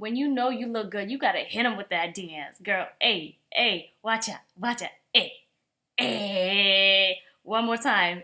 when you know you look good, you gotta hit them with that dance, girl. Hey, hey, watch out, hey, hey. One more time.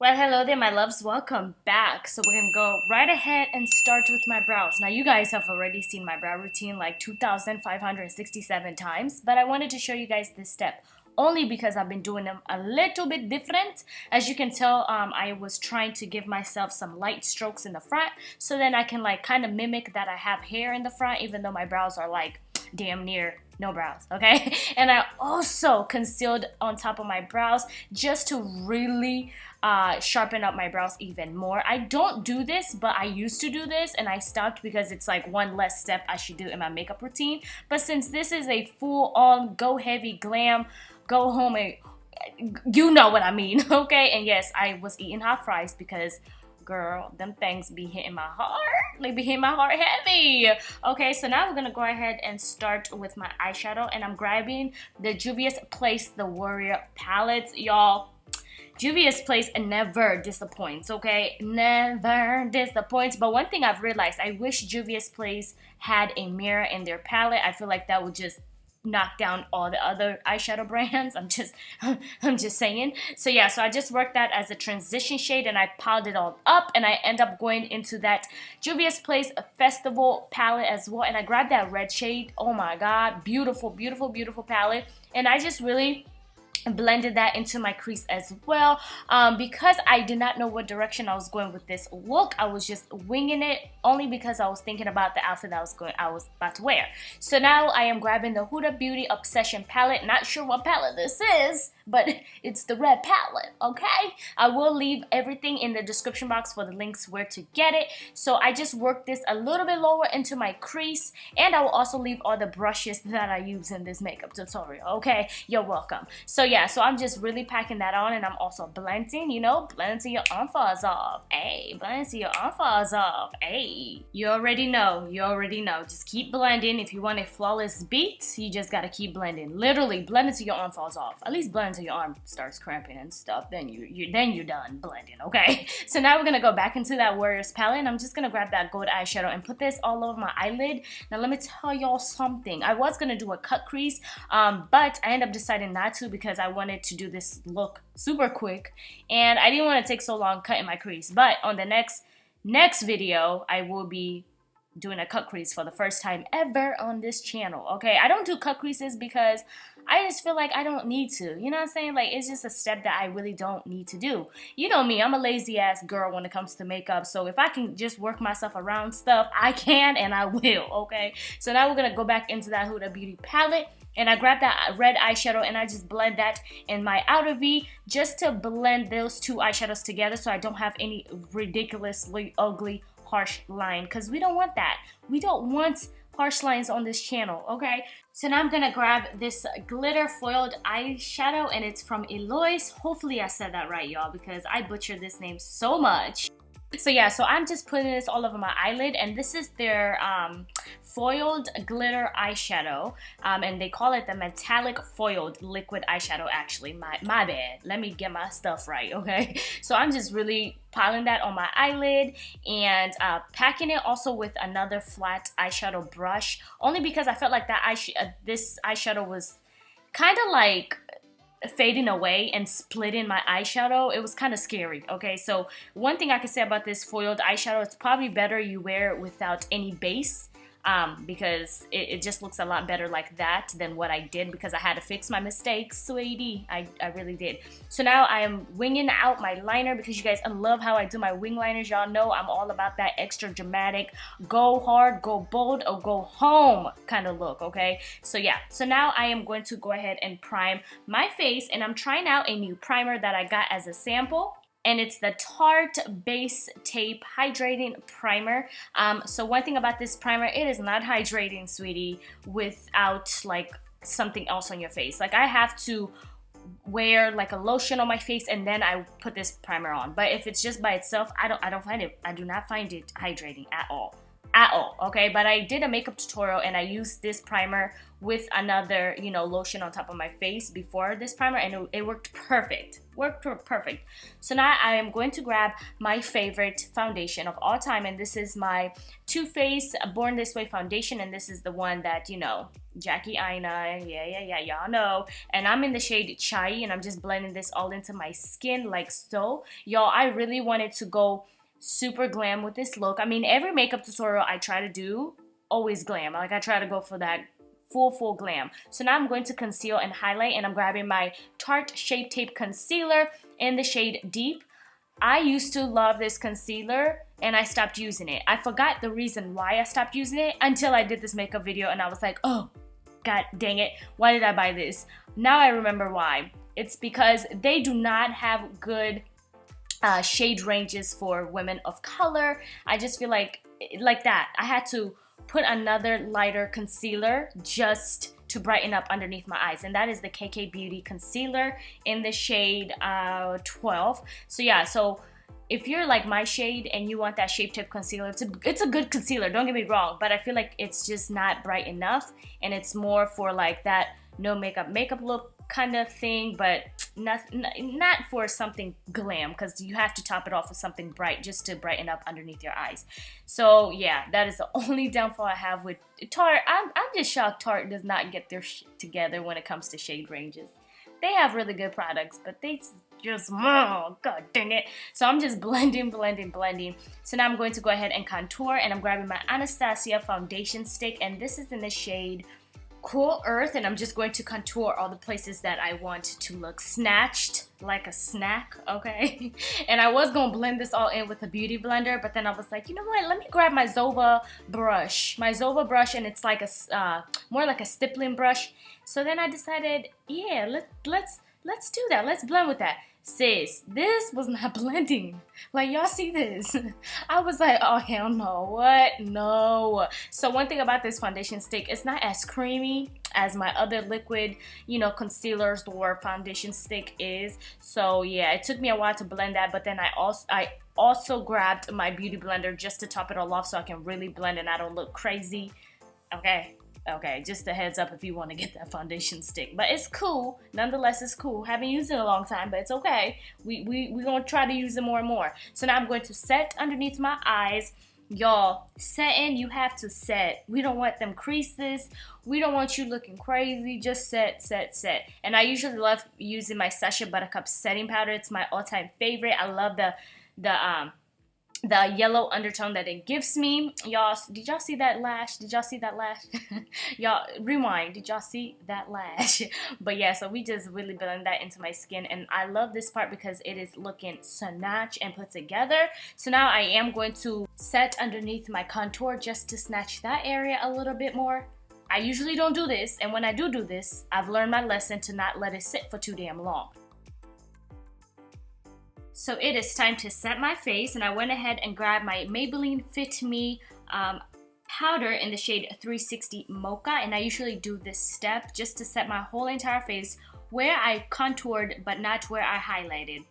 Well, hello there, my loves. Welcome back. So we're gonna go right ahead and start with my brows. Now, you guys have already seen my brow routine like 2,567 times, but I wanted to show you guys this step only because I've been doing them a little bit different. As you can tell, I was trying to give myself some light strokes in the front, so then I can like kind of mimic that I have hair in the front, even though my brows are like damn near no brows, okay? And I also concealed on top of my brows just to really sharpen up my brows even more. I don't do this, but I used to do this and I stopped because it's like one less step I should do in my makeup routine. But since this is a full-on go heavy glam, go home, and you know what I mean, okay? And yes, I was eating hot fries because girl, them things be hitting my heart. They be hitting my heart heavy. Okay, so now we're gonna go ahead and start with my eyeshadow, and I'm grabbing the JUVIA'S Place the Warrior palette, y'all. JUVIA'S Place never disappoints, okay? Never disappoints. But one thing I've realized, I wish JUVIA'S Place had a mirror in their palette. I feel like that would just knock down all the other eyeshadow brands. I'm just saying. So yeah, so I just worked that as a transition shade and I piled it all up, and I end up going into that JUVIA'S Place Festival palette as well, and I grabbed that red shade. Oh my god, beautiful, beautiful, beautiful palette. And I just really blended that into my crease as well. Because I did not know what direction I was going with this look, I was just winging it only because I was thinking about the outfit that I was about to wear. So now I am grabbing the Huda Beauty Obsession palette. Not sure what palette this is, but it's the red palette, okay? I will leave everything in the description box for the links where to get it. So I just worked this a little bit lower into my crease, and I will also leave all the brushes that I use in this makeup tutorial, okay? You're welcome. So yeah, so I'm just really packing that on, and I'm also blending, you know, blend till your arm falls off. Hey, blend till your arm falls off. Hey, you already know, just keep blending. If you want a flawless beat, you just gotta keep blending. Literally, blend until your arm falls off. At least blend until your arm starts cramping and stuff. Then you're done blending, okay? So now we're gonna go back into that Warriors palette, and I'm just gonna grab that gold eyeshadow and put this all over my eyelid. Now let me tell y'all something. I was gonna do a cut crease, but I ended up deciding not to because I wanted to do this look super quick, and I didn't want to take so long cutting my crease. But on the next video, I will be doing a cut crease for the first time ever on this channel, okay? I don't do cut creases because I just feel like I don't need to, you know what I'm saying? Like, it's just a step that I really don't need to do. You know me, I'm a lazy ass girl when it comes to makeup, so if I can just work myself around stuff, I can and I will, okay? So now we're gonna go back into that Huda Beauty palette, and I grabbed that red eyeshadow and I just blend that in my outer V just to blend those two eyeshadows together so I don't have any ridiculously ugly harsh line, because we don't want that. We don't want harsh lines on this channel, okay? So now I'm gonna grab this glitter foiled eyeshadow, and it's from EYESHADOW. Hopefully I said that right, y'all, because I butchered this name so much. So yeah, so I'm just putting this all over my eyelid, and this is their foiled glitter eyeshadow, and they call it the metallic foiled liquid eyeshadow. Actually, my bad, let me get my stuff right, okay? So I'm just really piling that on my eyelid and packing it also with another flat eyeshadow brush, only because I felt like that this eyeshadow was kind of like fading away and splitting my eyeshadow. It was kind of scary, okay? So one thing I can say about this foiled eyeshadow, it's probably better you wear it without any base, because it just looks a lot better like that than what I did, because I had to fix my mistakes, sweetie. I really did. So now I am winging out my liner, because you guys love how I do my wing liners. Y'all know I'm all about that extra dramatic, go hard, go bold, or go home kind of look, okay? So yeah, so now I am going to go ahead and prime my face, and I'm trying out a new primer that I got as a sample. And it's the Tarte Base Tape Hydrating Primer. So one thing about this primer, it is not hydrating, sweetie, without like something else on your face. Like, I have to wear like a lotion on my face and then I put this primer on. But if it's just by itself, I do not find it hydrating at all. Okay, but I did a makeup tutorial and I used this primer with another, you know, lotion on top of my face before this primer, and it worked perfect. Perfect. So now I am going to grab my favorite foundation of all time, and this is my Too Faced Born This Way foundation, and this is the one that, you know, Jackie Aina, yeah, y'all know. And I'm in the shade CHIA, and I'm just blending this all into my skin like so. Y'all, I really wanted to go super glam with this look. I mean, every makeup tutorial I try to do, always glam. Like, I try to go for that full glam. So now I'm going to conceal and highlight, and I'm grabbing my Tarte Shape Tape Concealer in the shade Deep. I used to love this concealer and I stopped using it. I forgot the reason why I stopped using it until I did this makeup video, and I was like, oh, god dang it, why did I buy this? Now I remember why. It's because they do not have good shade ranges for women of color. I just feel like that I had to put another lighter concealer just to brighten up underneath my eyes, and that is the KK Beauty concealer in the shade 12. So yeah, so if you're like my shade and you want that Shape Tape concealer, it's a good concealer, don't get me wrong, but I feel like it's just not bright enough, and it's more for like that no makeup look kind of thing, but not for something glam, because you have to top it off with something bright just to brighten up underneath your eyes. So yeah, that is the only downfall I have with Tarte. I'm just shocked Tarte does not get their shit together when it comes to shade ranges. They have really good products, but they just, oh, god dang it. So I'm just blending. So now I'm going to go ahead and contour, and I'm grabbing my Anastasia foundation stick, and this is in the shade Cool Earth, and I'm just going to contour all the places that I want to look snatched like a snack, okay? And I was gonna blend this all in with a beauty blender, but then I was like, you know what, let me grab my Zova brush, and it's like a more like a stippling brush. So then I decided, yeah, let's do that, let's blend with that. Sis, this was not blending. Like, y'all see this? I was like, oh hell no, what? No. So one thing about this foundation stick, it's not as creamy as my other liquid, you know, concealers or foundation stick is. So yeah, it took me a while to blend that, but then I also grabbed my beauty blender just to top it all off so I can really blend and I don't look crazy. Okay, just a heads up if you want to get that foundation stick. But it's cool. Nonetheless, it's cool. Haven't used it in a long time, but it's okay. We're going to try to use it more and more. So now I'm going to set underneath my eyes. Y'all, setting, you have to set. We don't want them creases. We don't want you looking crazy. Just set. And I usually love using my SACHA Buttercup setting powder. It's my all-time favorite. I love the yellow undertone that it gives me. Y'all, did y'all see that lash? Y'all, rewind. Did y'all see that lash? But yeah, so we just really blend that into my skin, and I love this part because it is looking snatched and put together. So now I am going to set underneath my contour just to snatch that area a little bit more. I usually don't do this, and when I do this, I've learned my lesson to not let it sit for too damn long. So it is time to set my face, and I went ahead and grabbed my Maybelline Fit Me powder in the shade 360 Mocha, and I usually do this step just to set my whole entire face where I contoured but not where I highlighted.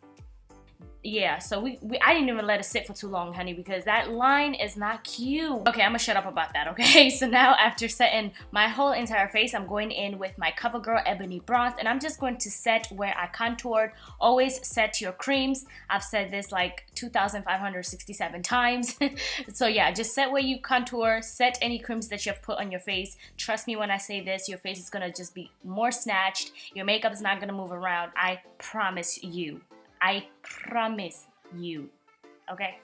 Yeah, so I didn't even let it sit for too long, honey, because that line is not cute. Okay, I'm gonna shut up about that, okay? So now after setting my whole entire face, I'm going in with my CoverGirl Ebony Bronze, and I'm just going to set where I contoured. Always set your creams. I've said this like 2,567 times. So yeah, just set where you contour, set any creams that you have put on your face. Trust me when I say this, your face is gonna just be more snatched. Your makeup is not gonna move around. I promise you. I promise you. Okay.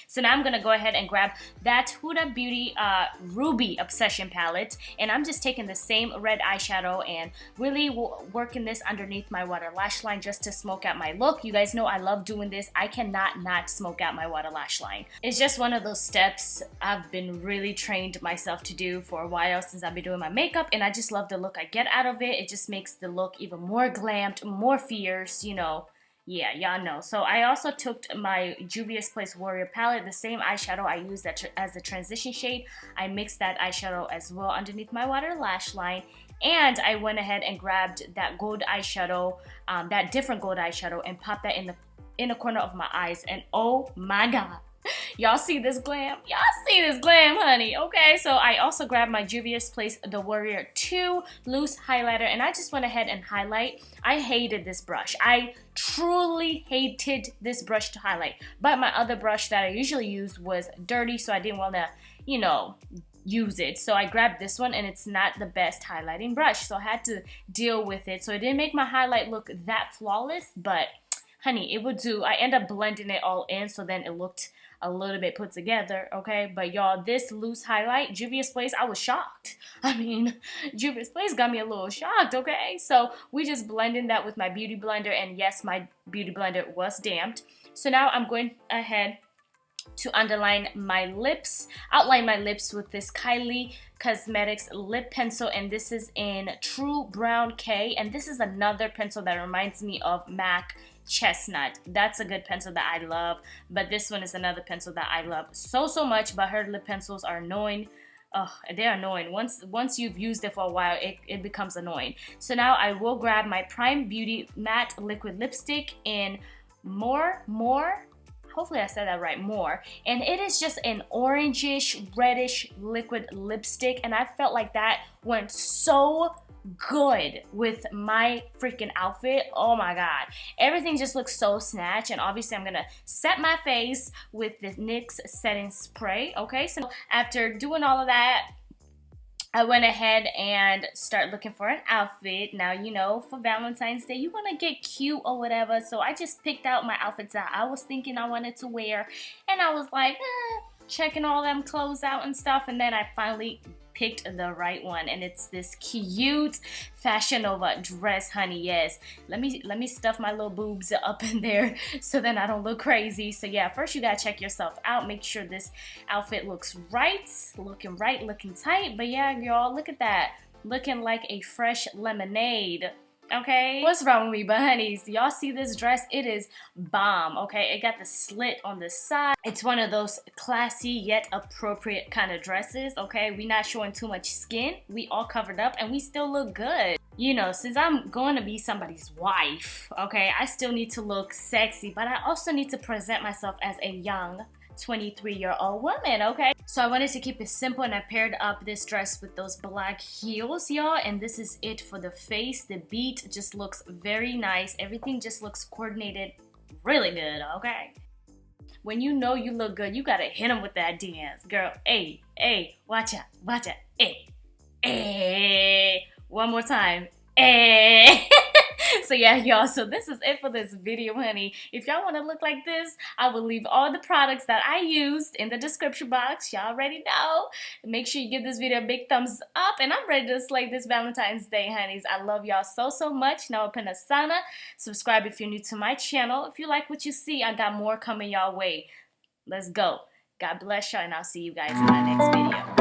So now I'm gonna go ahead and grab that Huda Beauty Ruby Obsession palette, and I'm just taking the same red eyeshadow and really working this underneath my water lash line just to smoke out my look. You guys know I love doing this. I cannot not smoke out my water lash line. It's just one of those steps I've been really trained myself to do for a while since I've been doing my makeup, and I just love the look I get out of it. It just makes the look even more glammed, more fierce, you know. Yeah, y'all know. So I also took my JUVIA'S Place Warrior palette, the same eyeshadow I used as the transition shade. I mixed that eyeshadow as well underneath my water lash line. And I went ahead and grabbed that gold eyeshadow, that different gold eyeshadow, and popped that in the inner corner of my eyes. And oh my god, y'all see this glam? Y'all see this glam, honey? Okay, so I also grabbed my JUVIA'S the Warrior 2 loose highlighter, and I just went ahead and highlight. I hated this brush. I truly hated this brush to highlight, but my other brush that I usually use was dirty, so I didn't want to, you know, use it. So I grabbed this one, and it's not the best highlighting brush, so I had to deal with it. So it didn't make my highlight look that flawless, but honey, it would do. I end up blending it all in, so then it looked a little bit put together, okay? But y'all, this loose highlight, JUVIA'S, I was shocked. I mean, JUVIA'S got me a little shocked, okay? So we just blended that with my beauty blender, and yes, my beauty blender was damped. So now I'm going ahead to underline my lips, outline my lips with this KYLIE Cosmetics lip pencil, and this is in True Brown K, and this is another pencil that reminds me of MAC Chestnut. That's a good pencil that I love, but this one is another pencil that I love so much, but her lip pencils are annoying. Oh, they're annoying. Once you've used it for a while, it becomes annoying. So now I will grab my Prime Beauty Matte Liquid Lipstick in More, hopefully I said that right, More, and it is just an orangish reddish liquid lipstick, and I felt like that went so good with my freaking outfit. Oh my god, everything just looks so snatched. And obviously I'm gonna set my face with this NYX setting spray. Okay, so after doing all of that, I went ahead and started looking for an outfit. Now, you know, for Valentine's Day, you want to get cute or whatever. So I just picked out my outfits that I was thinking I wanted to wear. And I was like, checking all them clothes out and stuff. And then I finally picked the right one. And it's this cute Fashion Nova dress, honey. Yes. Let me stuff my little boobs up in there so then I don't look crazy. So yeah, first you gotta check yourself out. Make sure this outfit looks right, looking tight. But yeah, y'all, look at that. Looking like a fresh lemonade. Okay, what's wrong with me? But honeys, y'all see this dress? It is bomb. Okay, it got the slit on the side. It's one of those classy yet appropriate kind of dresses. Okay, we not showing too much skin, we all covered up, and we still look good. You know, since I'm going to be somebody's wife, okay, I still need to look sexy, but I also need to present myself as a young 23-year-old woman, okay? So I wanted to keep it simple, and I paired up this dress with those black heels, y'all, and this is it for the face. The beat just looks very nice. Everything just looks coordinated really good, okay? When you know you look good, you gotta hit them with that dance, girl. Hey, hey, watch out, hey, hey. One more time, hey. So yeah, y'all, so this is it for this video, honey. If y'all want to look like this, I will leave all the products that I used in the description box. Y'all already know. Make sure you give this video a big thumbs up, and I'm ready to slay this Valentine's Day, honeys. I love y'all so much. Now open a sauna. Subscribe if you're new to my channel. If you like what you see, I got more coming y'all way. Let's go. God bless y'all, and I'll see you guys in my next video.